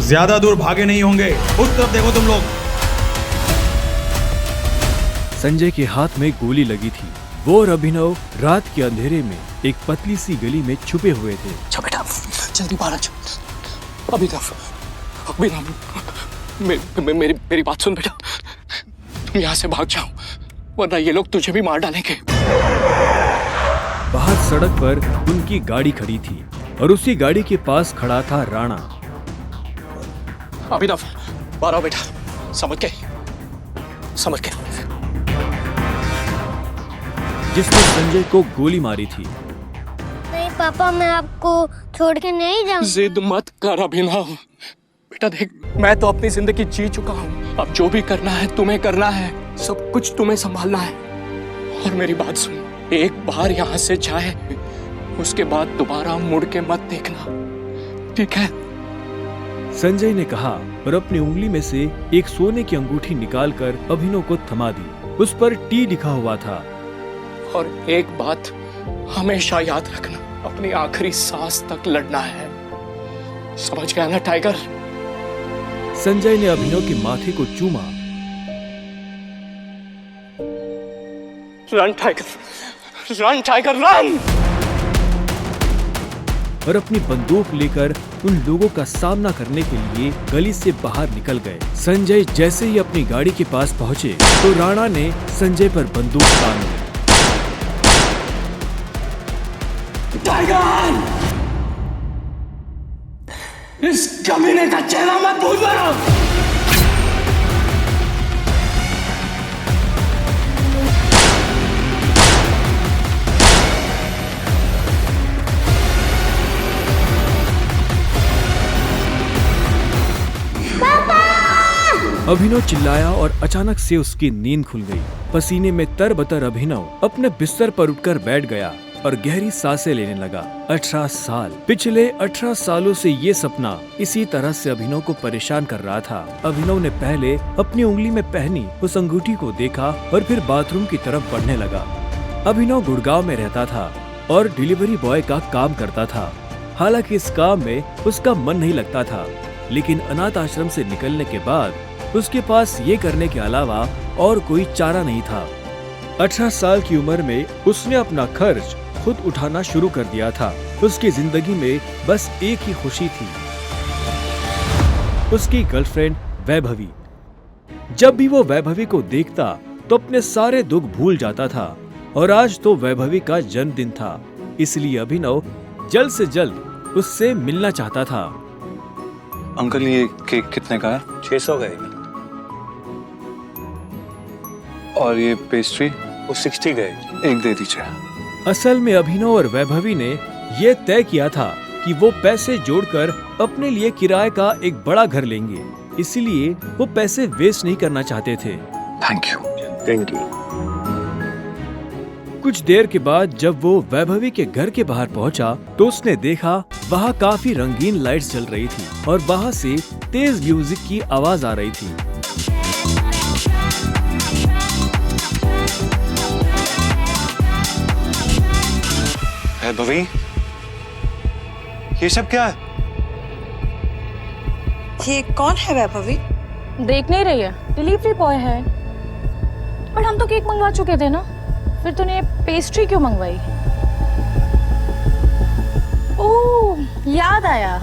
ज्यादा दूर भागे नहीं होंगे, उस तरफ देखो तुम लोग। संजय के हाथ में गोली लगी थी। वो और अभिनव रात के अंधेरे में एक पतली सी गली में छुपे हुए थे। अच्छा बेटा, जल्दी बाहर आ जाओ। अभिनव, मेरी बात सुन बेटा, तुम यहाँ से भाग जाओ वरना ये लोग तुझे भी मार डालेंगे। बाहर सड़क पर उनकी गाड़ी खड़ी थी और उसी गाड़ी के पास खड़ा था राणा। अभिनव, बाहर आओ बेटा, समझ के जिसने संजय को गोली मारी थी। नहीं पापा, मैं आपको छोड़ के नहीं जाऊंगा। जिद मत कर अभिनव। बेटा देख, मैं तो अपनी जिंदगी जी चुका हूँ, अब जो भी करना है तुम्हें करना है, सब कुछ तुम्हें संभालना है। और मेरी बात सुन, एक बार यहाँ से जाए उसके बाद दोबारा मुड़ के मत देखना, ठीक है? संजय ने कहा और अपनी उंगली में से एक सोने की अंगूठी निकालकर अभिनव को थमा दी। उस पर टी लिखा हुआ था। और एक बात हमेशा याद रखना, अपनी आखिरी सांस तक लड़ना है, समझ गया ना टाइगर? संजय ने अभिनव के माथे को चूमा। Run tiger, run tiger run! और अपनी बंदूक लेकर उन लोगों का सामना करने के लिए गली से बाहर निकल गए। संजय जैसे ही अपनी गाड़ी के पास पहुंचे तो राणा ने संजय पर बंदूक तान दी। टाइगर, इस कमीने का चेहरा मत भूलना। अभिनव चिल्लाया और अचानक से उसकी नींद खुल गई। पसीने में तरबतर अभिनव अपने बिस्तर पर उठकर बैठ गया और गहरी सांसें लेने लगा। 18 साल, पिछले 18 सालों से ये सपना इसी तरह से अभिनव को परेशान कर रहा था। अभिनव ने पहले अपनी उंगली में पहनी उस अंगूठी को देखा और फिर बाथरूम की तरफ बढ़ने लगा। अभिनव गुड़गांव में रहता था और डिलीवरी बॉय का काम करता था। हालांकि इस काम में उसका मन नहीं लगता था, लेकिन अनाथ आश्रम से निकलने के बाद उसके पास ये करने के अलावा और कोई चारा नहीं था। 18 साल की उम्र में उसने अपना खर्च खुद उठाना शुरू कर दिया था। उसकी जिंदगी में बस एक ही खुशी थी, उसकी गर्लफ्रेंड वैभवी। जब भी वो वैभवी को देखता तो अपने सारे दुख भूल जाता था और आज तो वैभवी का जन्मदिन था, इसलिए अभिनव जल्द से जल्द उससे मिलना चाहता था। अंकल, ये केक कितने का है? 600 का है। और ये पेस्ट्री? वो 60 का है। एक दे दीजिए। असल में अभिनव और वैभवी ने ये तय किया था कि वो पैसे जोड़कर अपने लिए किराए का एक बड़ा घर लेंगे, इसलिए वो पैसे वेस्ट नहीं करना चाहते थे। Thank you. Thank you. कुछ देर के बाद जब वो वैभवी के घर के बाहर पहुंचा तो उसने देखा वहाँ काफी रंगीन लाइट्स जल रही थी और वहाँ से तेज म्यूजिक की आवाज आ रही थी। वैभवी, ये सब क्या है? ये कौन है वैभवी? देख नहीं रही है, डिलीवरी बॉय है। पर हम तो केक मंगवा चुके थे ना, फिर तूने पेस्ट्री क्यों मंगवाई? ओह, याद आया,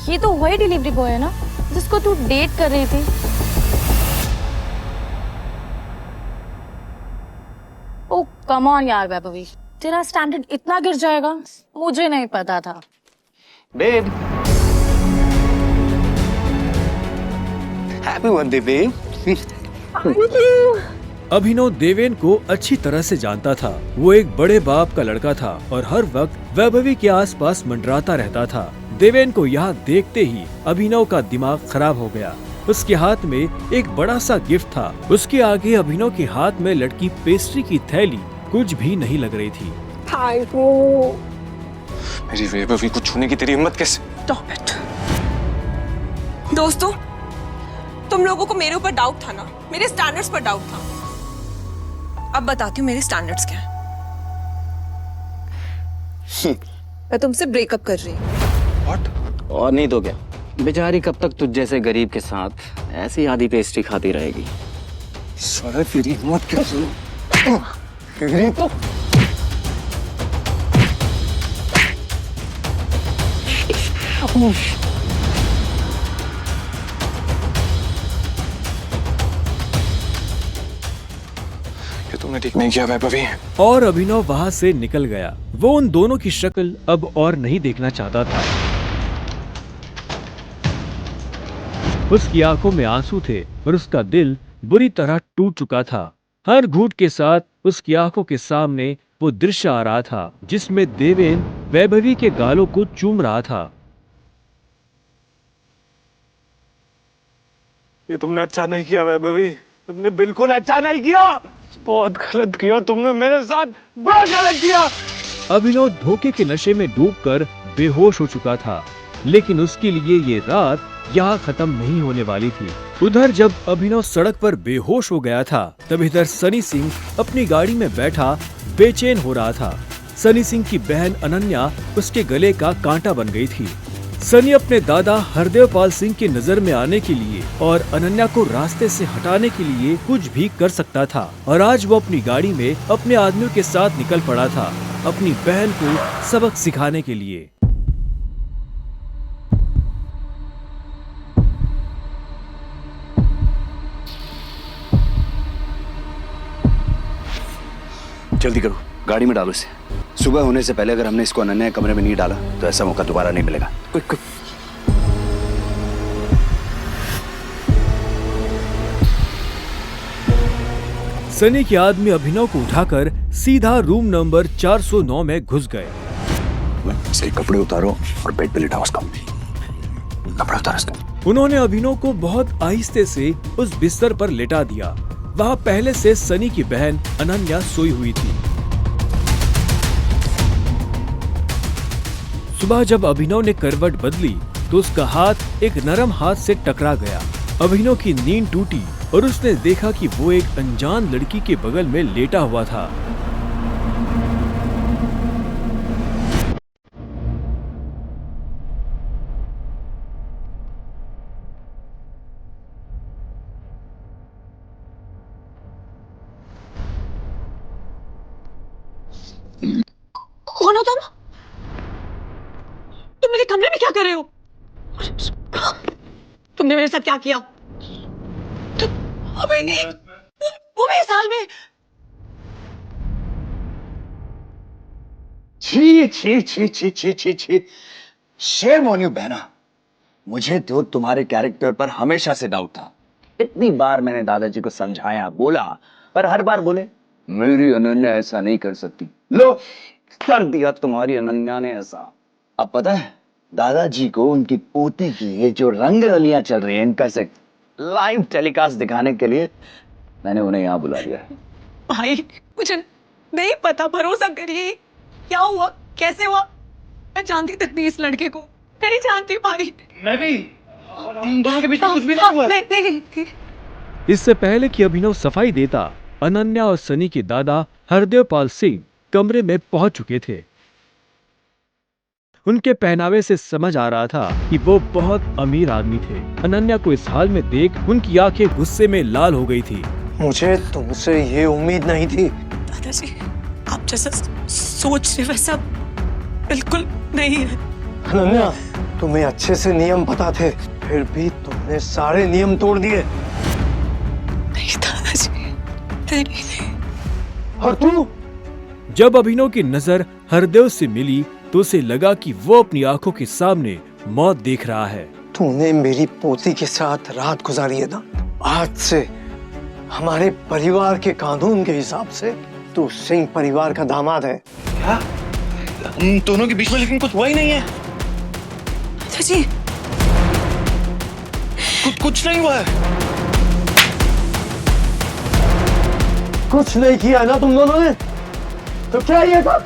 ये तो वही डिलीवरी बॉय है ना जिसको तू डेट कर रही थी। ओह कम ऑन यार वैभवी, तेरा स्टैंडर्ड इतना गिर जाएगा मुझे नहीं पता था। Babe, happy birthday babe. Abhinav Deven को अच्छी तरह से जानता था। वो एक बड़े बाप का लड़का था और हर वक्त वैभवी के आसपास मंडराता रहता था। देवेन को यहाँ देखते ही अभिनव का दिमाग खराब हो गया। उसके हाथ में एक बड़ा सा गिफ्ट था। उसके आगे अभिनव के हाथ में लटकी पेस्ट्री की थैली कुछ भी नहीं लग रही थी। मेरी वैभवी को छूने की तेरी हिम्मत कैसे? Stop it. दोस्तों, तुम लोगों को मेरे ऊपर डाउट था ना, मेरे स्टैंडर्ड्स पर डाउट था। अब बताती हूँ मेरे स्टैंडर्ड्स क्या है। मैं तुमसे ब्रेकअप कर रही हूँ। What? और नहीं तो क्या, बेचारी कब तक तुझ जैसे गरीब के साथ ऐसी आधी पेस्ट्री खाती रहेगी? सारे तेरी हिम्मत कैसे? तेरी तो ये तुमने ठीक नहीं किया वैभवी। और अभिनव वहां से निकल गया। वो उन दोनों की शक्ल अब और नहीं देखना चाहता था। उसकी आंखों में आंसू थे और उसका दिल बुरी तरह टूट चुका था। हर घूंट के साथ उसकी आंखों के सामने वो दृश्य आ रहा था जिसमें देवेन वैभवी के गालों को चूम रहा था। ये तुमने अच्छा नहीं किया वैभवी, तुमने बिल्कुल अच्छा नहीं किया। बहुत गलत किया तुमने मेरे साथ, बहुत गलत किया। अभिनव धोखे के नशे में डूबकर बेहोश हो चुका था, लेकिन उसके लिए ये रात यहाँ खत्म नहीं होने वाली थी। उधर जब अभिनव सड़क पर बेहोश हो गया था, तब इधर सनी सिंह अपनी गाड़ी में बैठा बेचैन हो रहा था। सनी सिंह की बहन अनन्या उसके गले का कांटा बन गई थी। सनी अपने दादा हरदेव पाल सिंह की नजर में आने के लिए और अनन्या को रास्ते से हटाने के लिए कुछ भी कर सकता था, और आज वो अपनी गाड़ी में अपने आदमियों के साथ निकल पड़ा था अपनी बहन को सबक सिखाने के लिए। जल्दी करो, गाड़ी में डालो इसे। सुबह होने से पहले अगर हमने इसको अनन्या के कमरे में नहीं डाला तो ऐसा मौका दोबारा नहीं मिलेगा। Quick quick. सनी के आदमी अभिनव को उठाकर सीधा रूम नंबर 409 में घुस गए। से कपड़े उतारो और बेड पे लिटाओ उसको। कपड़े उतारो उसको। उन्होंने अभिनव को बहुत आहिस्ते से उस बिस्तर पर लेटा दिया। वहाँ पहले से सनी की बहन अनन्या सोई हुई थी। सुबह जब अभिनव ने करवट बदली तो उसका हाथ एक नरम हाथ से टकरा गया। अभिनव की नींद टूटी और उसने देखा कि वो एक अनजान लड़की के बगल में लेटा हुआ था। कौन हो तुम? तुम मेरे कमरे में क्या कर रहे हो? तुमने मेरे साथ क्या किया? अबे नहीं, वो मेरे साल में। छी छी छी छी छी छी छी। शेम ऑन यू बहना। मुझे तो तुम्हारे कैरेक्टर पर हमेशा से डाउट था। इतनी बार मैंने दादाजी को समझाया, बोला, पर हर बार बोले मेरी अनन्या ऐसा नहीं कर सकती। लो, कर दिया तुम्हारी अनन्या ने ऐसा। अब पता है दादाजी को उनकी पोती की ये जो रंगरलियां चल रही है, इनका से लाइव टेलीकास्ट दिखाने के लिए मैंने उन्हें यहाँ बुला लिया है। भाई मुझे नहीं पता, भरोसा करिए। क्या हुआ, कैसे हुआ? मैं जानती तक नहीं इस लड़के को, नहीं जानती भाई। मैं भी, हम दोनों के बीच में कुछ भी नहीं हुआ। नहीं। इससे पहले कि अभिनव सफाई देता, अनन्या और सनी के दादा हरदेव पाल सिंह कमरे में पहुंच चुके थे। उनके पहनावे से समझ आ रहा था कि वो बहुत अमीर आदमी थे। अनन्या को इस हाल में देख उनकी आंखें गुस्से में लाल हो गई थी। मुझे तुमसे ये उम्मीद नहीं थी। दादाजी, आप जैसा सोच रहे वैसा बिल्कुल नहीं है। अनन्या, तुम्हें अच्छे से नियम पता थे, फिर भी तुमने सारे नियम तोड़ दिए। नहीं दादाजी, नहीं। और तू? जब अभिनव की नजर हरदेव से मिली तो उसे लगा कि वो अपनी आंखों के सामने मौत देख रहा है। तूने मेरी पोती के साथ रात गुजारी है ना? आज से हमारे परिवार के कानून के हिसाब से तू सिंह परिवार का दामाद है। क्या? हम दोनों के बीच में लेकिन कुछ हुआ ही नहीं है। दादाजी, कुछ नहीं हुआ है। कुछ नहीं किया ना तुम दोनों ने? तो क्या ये था?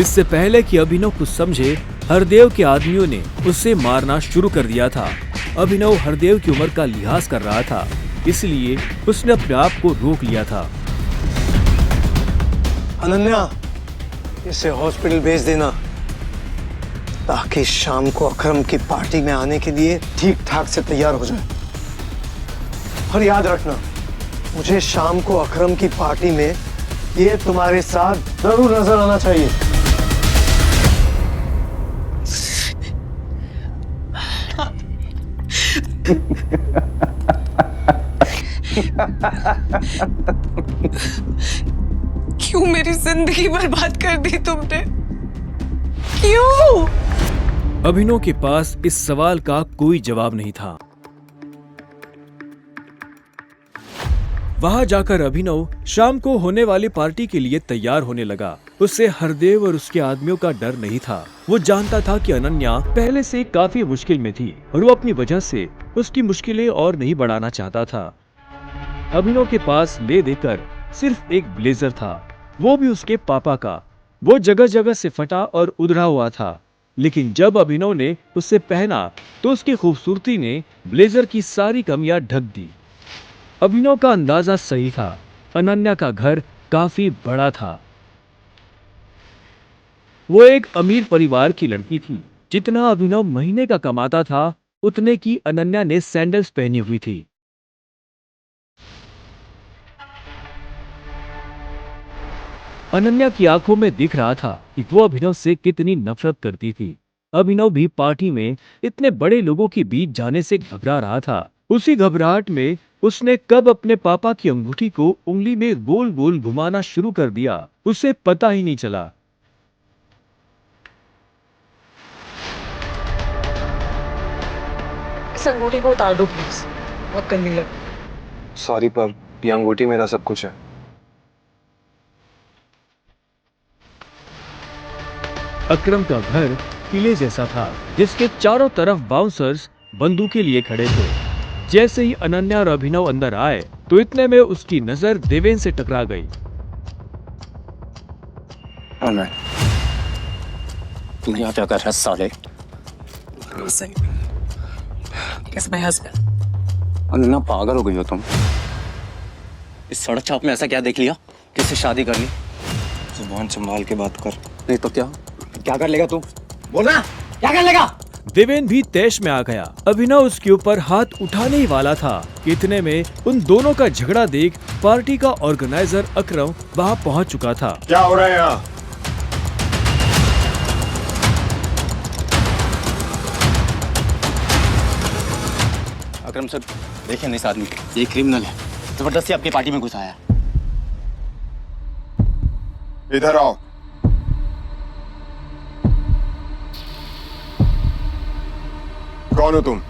इससे पहले कि अभिनव कुछ समझे, हरदेव के आदमियों ने उसे मारना शुरू कर दिया था। अभिनव हरदेव की उम्र का लिहाज कर रहा था, इसलिए उसने अपने आप को रोक लिया था। अनन्या, इसे हॉस्पिटल भेज देना ताकि शाम को अकरम की पार्टी में आने के लिए ठीक ठाक से तैयार हो जाए। और याद रखना, मुझे शाम को अकरम की पार्टी में ये तुम्हारे साथ जरूर नजर आना चाहिए। क्यों मेरी जिंदगी बर्बाद कर दी तुमने? क्यों? अभिनव के पास इस सवाल का कोई जवाब नहीं था। वहां जाकर अभिनव शाम को होने वाली पार्टी के लिए तैयार होने लगा। उससे हरदेव और उसके आदमियों का डर नहीं था। वो जानता था कि अनन्या पहले से काफी मुश्किल में थी और वो अपनी वजह से उसकी मुश्किलें और नहीं बढ़ाना चाहता था। अभिनव के पास ले देकर सिर्फ एक ब्लेजर था, वो भी उसके पापा का। वो जगह जगह से फटा और उधड़ा हुआ था, लेकिन जब अभिनव ने उसे पहना तो उसकी खूबसूरती ने ब्लेजर की सारी कमियां ढक दी। अभिनव का अंदाजा सही था, अनन्या का घर काफी बड़ा था। वो एक अमीर परिवार की लड़की थी। जितना अभिनव महीने का कमाता था उतने की अनन्या ने सैंडल्स पहनी हुई थी। अनन्या की आंखों में दिख रहा था कि वो अभिनव से कितनी नफरत करती थी। अभिनव भी पार्टी में इतने बड़े लोगों के बीच जाने से घबरा रहा था। उसी घबराहट में उसने कब अपने पापा की अंगूठी को उंगली में गोल गोल घुमाना शुरू कर दिया, उसे पता ही नहीं चला। इस अंगूठी को उतार दो प्लीज, बहुत गंदी लग। सॉरी पर ये अंगूठी मेरा सब कुछ है। अकरम का घर किले जैसा था, जिसके चारों तरफ बाउंसर्स बंदूकें लिए खड़े थे। जैसे ही अनन्या और अभिनव अंदर आए तो इतने में उसकी नजर देवेन से टकरा गई। तुम यहाँ क्या कर रहा है साले? अनन्या पागल हो गई हो तुम? इस सड़क छाप में ऐसा क्या देख लिया किससे शादी कर ली? जुबान संभाल के बात कर। नहीं तो क्या कर लेगा तू? बोल ना, क्या कर लेगा? देवेन भी तैश में आ गया। अभिनव उसके ऊपर हाथ उठाने ही वाला था। इतने में उन दोनों का झगड़ा देख पार्टी का ऑर्गेनाइजर अकरम वहां पहुंच चुका था। क्या हो रहा है यहाँ? अकरम सर देखिए इस आदमी को, ये क्रिमिनल है, जबरदस्ती आपकी पार्टी में घुसा है। इधर आओ। कौन हो तुम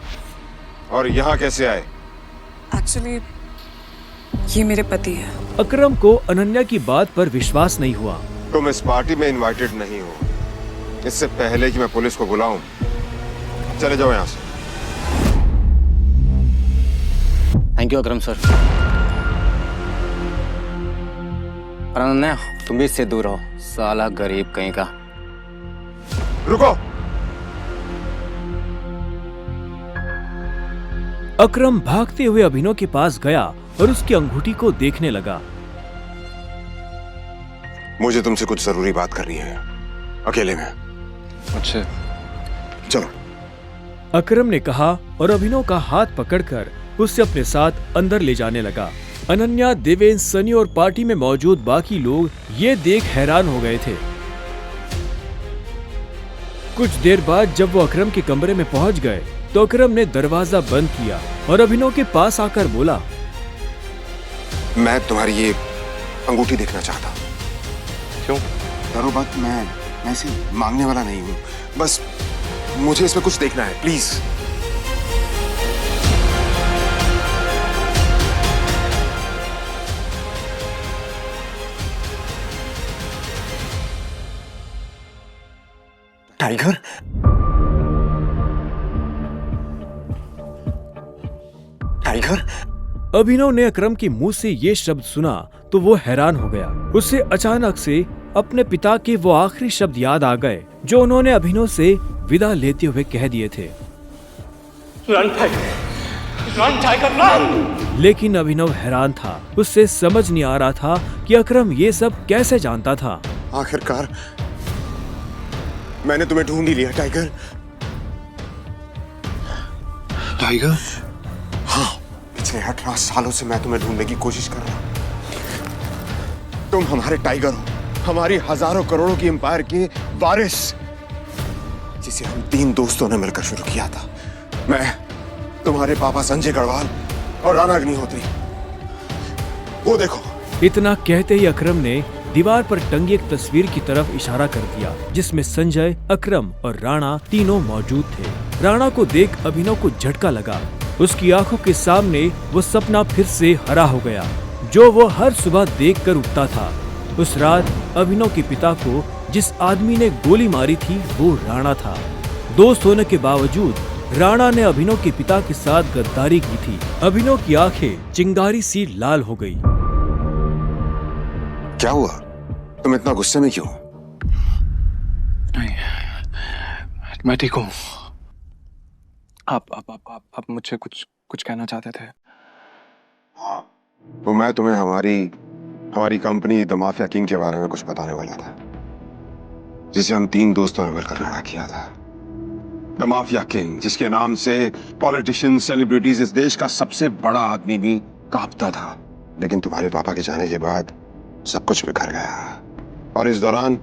और यहाँ कैसे आए? एक्चुअली ये मेरे पति है। अकरम को अनन्या की बात पर विश्वास नहीं हुआ। तुम इस पार्टी में इनवाइटेड नहीं हो। इससे पहले कि मैं पुलिस को बुलाऊं, चले जाओ यहाँ से। Thank you Akram sir. और अनन्या तुम भी इससे दूर रहो, साला गरीब कहीं का। रुको। अकरम भागते हुए अभिनव के पास गया और उसकी अंगूठी को देखने लगा। मुझे तुमसे कुछ जरूरी बात करनी है, अकेले में। अच्छा चलो। अकरम ने कहा और अभिनव का हाथ पकड़कर उसे अपने साथ अंदर ले जाने लगा। अनन्या, देवेन, सनी और पार्टी में मौजूद बाकी लोग ये देख हैरान हो गए थे। कुछ देर बाद जब वो अकरम के कमरे में पहुंच गए तो अकरम ने दरवाजा बंद किया और अभिनव के पास आकर बोला, मैं तुम्हारी ये अंगूठी देखना चाहता हूँ। क्यों? करो बात, मैं ऐसे मांगने वाला नहीं हूँ, बस मुझे इसमें कुछ देखना है, प्लीज। टाइगर? टाइगर? अभिनव ने अकरम के मुंह से ये शब्द सुना तो वो हैरान हो गया। उसे अचानक से अपने पिता के वो आखिरी शब्द याद आ गए जो उन्होंने अभिनव से विदा लेते हुए कह दिए थे। Run tiger run! लेकिन अभिनव हैरान था। उससे समझ नहीं आ रहा था कि अकरम ये सब कैसे जानता था। आखिरकार मैंने तुम्हें ढूंढ ही लिया टाइगर। टाइगर? हाँ, पिछले 18 सालों से मैं तुम्हें ढूंढने की कोशिश कर रहा हूं। तुम हमारे टाइगर हो, हमारी हजारों करोड़ों की एम्पायर के वारिस, जिसे हम 3 दोस्तों ने मिलकर शुरू किया था। मैं, तुम्हारे पापा संजय गढ़वाल और राणा अग्निहोत्री। वो देखो। इतना कहते ही अकरम ने दीवार पर टंगी एक तस्वीर की तरफ इशारा कर दिया, जिसमें संजय, अकरम और राणा तीनों मौजूद थे। राणा को देख अभिनव को झटका लगा। उसकी आंखों के सामने वो सपना फिर से हरा हो गया, जो वो हर सुबह देखकर उठता था। उस रात अभिनव के पिता को जिस आदमी ने गोली मारी थी वो राणा था। दोस्त होने के बावजूद राणा ने अभिनव के पिता के साथ गद्दारी की थी। अभिनव की आंखें चिंगारी सी लाल हो गई। क्या हुआ? तुम इतना गुस्से में क्यों? नहीं, मैं ठीक हूँ। आप मुझसे कुछ कहना चाहते थे? तो मैं तुम्हें हमारी कंपनी द माफिया किंग के बारे में कुछ बताने वाला था, जिसे हम 3 दोस्तों ने मिलकर खड़ा किया था। द माफिया किंग, जिसके नाम से पॉलिटिशियन, सेलिब्रिटीज, इस देश का सबसे बड़ा आदमी भी कांपता था। लेकिन तुम्हारे पापा के जाने के बाद सब कुछ बिखर गया, और इस दौरान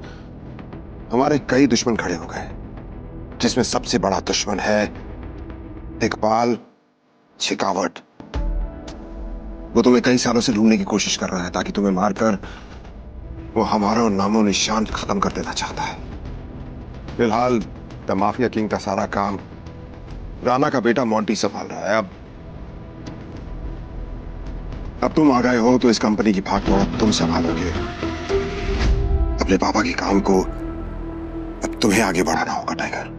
हमारे कई दुश्मन खड़े हो गए, जिसमें सबसे बड़ा दुश्मन है इकबाल शेखावत। वो तुम्हें कई सालों से ढूंढने की कोशिश कर रहा है, ताकि तुम्हें मारकर वो हमारा नामो निशान खत्म कर देना चाहता है। फिलहाल द माफिया किंग का सारा काम राणा का बेटा मोंटी संभाल रहा है। अब तुम आ गए हो तो इस कंपनी की भागदौड़ तुम संभालोगे। अपने पापा के काम को अब तुम्हें आगे बढ़ाना होगा टाइगर।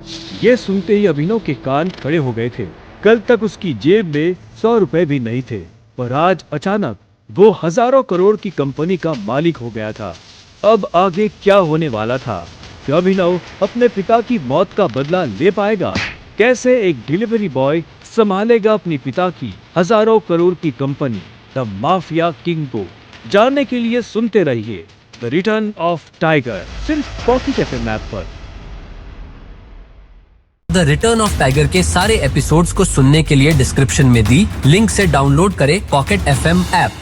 ये सुनते ही अभिनव के कान खड़े हो गए थे। कल तक उसकी जेब में 100 रुपए भी नहीं थे, पर आज अचानक वो हजारों करोड़ की कंपनी का मालिक हो गया था। अब आगे क्या होने वाला था? क्या अभिनव अपने पिता की मौत का बदला ले पाएगा? कैसे एक डिलीवरी बॉय संभालेगा अपने पिता की हजारों करोड़ की कंपनी द माफिया किंग को? जानने के लिए सुनते रहिए द रिटर्न ऑफ टाइगर, सिर्फ पॉकेट एफएम ऐप पर। द रिटर्न ऑफ टाइगर के सारे एपिसोड्स को सुनने के लिए डिस्क्रिप्शन में दी लिंक से डाउनलोड करें पॉकेट एफएम ऐप।